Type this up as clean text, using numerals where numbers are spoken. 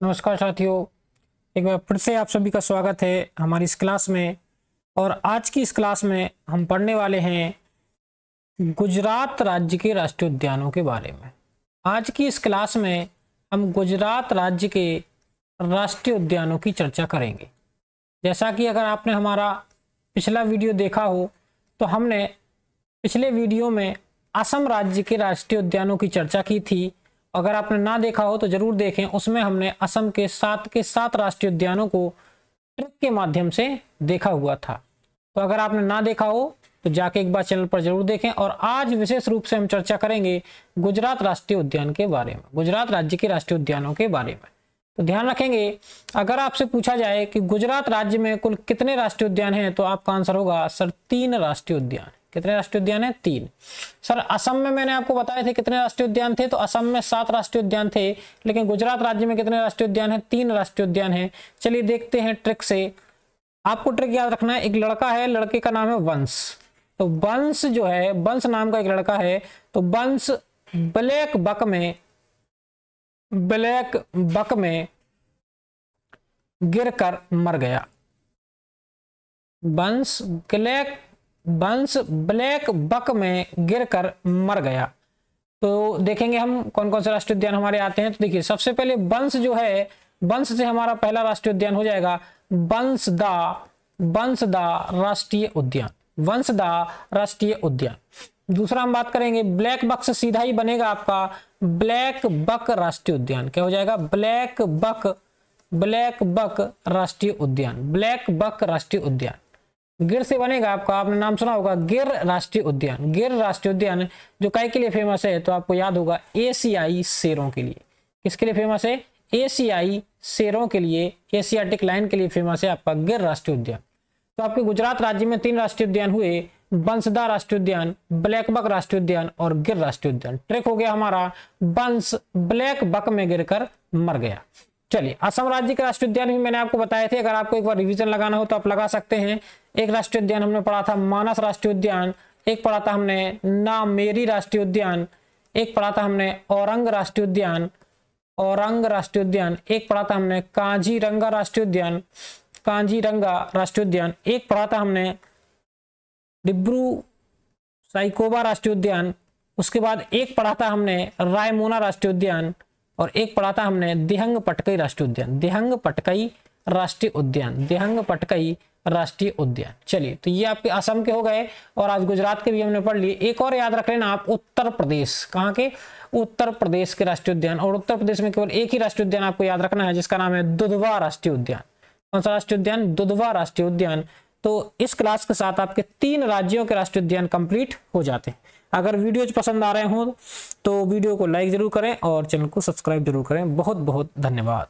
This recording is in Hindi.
नमस्कार साथियों, एक बार फिर से आप सभी का स्वागत है हमारी इस क्लास में। और आज की इस क्लास में हम पढ़ने वाले हैं गुजरात राज्य के राष्ट्रीय उद्यानों के बारे में। आज की इस क्लास में हम गुजरात राज्य के राष्ट्रीय उद्यानों की चर्चा करेंगे। जैसा कि अगर आपने हमारा पिछला वीडियो देखा हो तो हमने पिछले वीडियो में असम राज्य के राष्ट्रीय उद्यानों की चर्चा की थी। अगर आपने ना देखा हो तो जरूर देखें, उसमें हमने असम के 7 राष्ट्रीय उद्यानों को ट्रिक के माध्यम से देखा हुआ था। तो अगर आपने ना देखा हो तो जाके एक बार चैनल पर जरूर देखें। और आज विशेष रूप से हम चर्चा करेंगे गुजरात राष्ट्रीय उद्यान के बारे में, गुजरात राज्य के राष्ट्रीय उद्यानों के बारे में। तो ध्यान रखेंगे, अगर आपसे पूछा जाए कि गुजरात राज्य में कुल कितने राष्ट्रीय उद्यान हैं तो आपका आंसर होगा सर 3 राष्ट्रीय उद्यान। कितने राष्ट्रीय उद्यान हैं? 3। सर असम में मैंने आपको बताए थे कितने राष्ट्रीय उद्यान थे, तो असम में 7 राष्ट्रीय उद्यान थे, लेकिन गुजरात राज्य में कितने राष्ट्रीय उद्यान हैं? 3 राष्ट्रीय उद्यान हैं। चलिए देखते हैं ट्रिक से। आपको ट्रिक याद रखना है, एक लड़का है, लड़के का नाम है वंश। तो वंश जो है, वंश नाम का एक लड़का है, तो वंश ब्लैक बक में गिरकर मर गया। वंश ब्लैक बक में गिरकर मर गया। तो देखेंगे हम कौन कौन से राष्ट्रीय उद्यान हमारे आते हैं। तो देखिए, सबसे पहले वंश जो है, वंश से हमारा पहला राष्ट्रीय उद्यान हो जाएगा वंशदा राष्ट्रीय उद्यान, वंशदा राष्ट्रीय उद्यान। दूसरा हम बात करेंगे ब्लैक बक से, सीधा ही बनेगा आपका ब्लैक बक राष्ट्रीय उद्यान। क्या हो जाएगा? ब्लैक बक राष्ट्रीय उद्यान, ब्लैक बक राष्ट्रीय उद्यान। गिर से बनेगा आपका, आपने नाम सुना होगा गिर राष्ट्रीय उद्यान। गिर राष्ट्रीय उद्यान जो काय के लिए फेमस है तो आपको याद होगा एशियाई शेरों के लिए। किसके लिए फेमस है? एशियाई शेरों के लिए, एशियाटिक लायन के लिए फेमस है आपका गिर राष्ट्रीय उद्यान। तो आपके गुजरात राज्य में 3 राष्ट्रीय उद्यान हुए, वंशदा राष्ट्रीय उद्यान, ब्लैक बक राष्ट्रीय उद्यान और गिर राष्ट्रीय उद्यान। ट्रिक हो गया हमारा, वंश ब्लैक बक में गिरकर मर गया। चलिए, असम राज्य के राष्ट्रीय उद्यान भी मैंने आपको बताए थे, अगर आपको एक बार रिवीजन लगाना हो तो आप लगा सकते हैं। एक राष्ट्रीय उद्यान हमने पढ़ा था मानस राष्ट्रीय उद्यान, एक पढ़ा था हमने नामेरी राष्ट्रीय उद्यान, एक पढ़ा था हमने औरंग राष्ट्रीय उद्यान, एक पढ़ा था हमने काजीरंगा राष्ट्रीय उद्यान, एक पढ़ा था हमने डिब्रू साइकोबा राष्ट्रीय उद्यान, उसके बाद एक पढ़ा था हमने रायमोना राष्ट्रीय उद्यान और एक पढ़ा था हमने दिहंग पटकई राष्ट्रीय उद्यान, चलिए, तो ये आपके असम के हो गए और आज गुजरात के भी हमने पढ़ लिए। एक और याद रख लेना आप, उत्तर प्रदेश। कहाँ के? उत्तर प्रदेश के राष्ट्रीय उद्यान। और उत्तर प्रदेश में केवल एक ही राष्ट्रीय उद्यान आपको याद रखना है, जिसका नाम है दुधवा राष्ट्रीय उद्यान। कौन सा राष्ट्रीय उद्यान? दुधवा राष्ट्रीय उद्यान। तो इस क्लास के साथ आपके 3 राज्यों के राष्ट्रीय उद्यान कंप्लीट हो जाते हैं। अगर वीडियोज पसंद आ रहे हो तो वीडियो को लाइक जरूर करें और चैनल को सब्सक्राइब जरूर करें। बहुत बहुत धन्यवाद।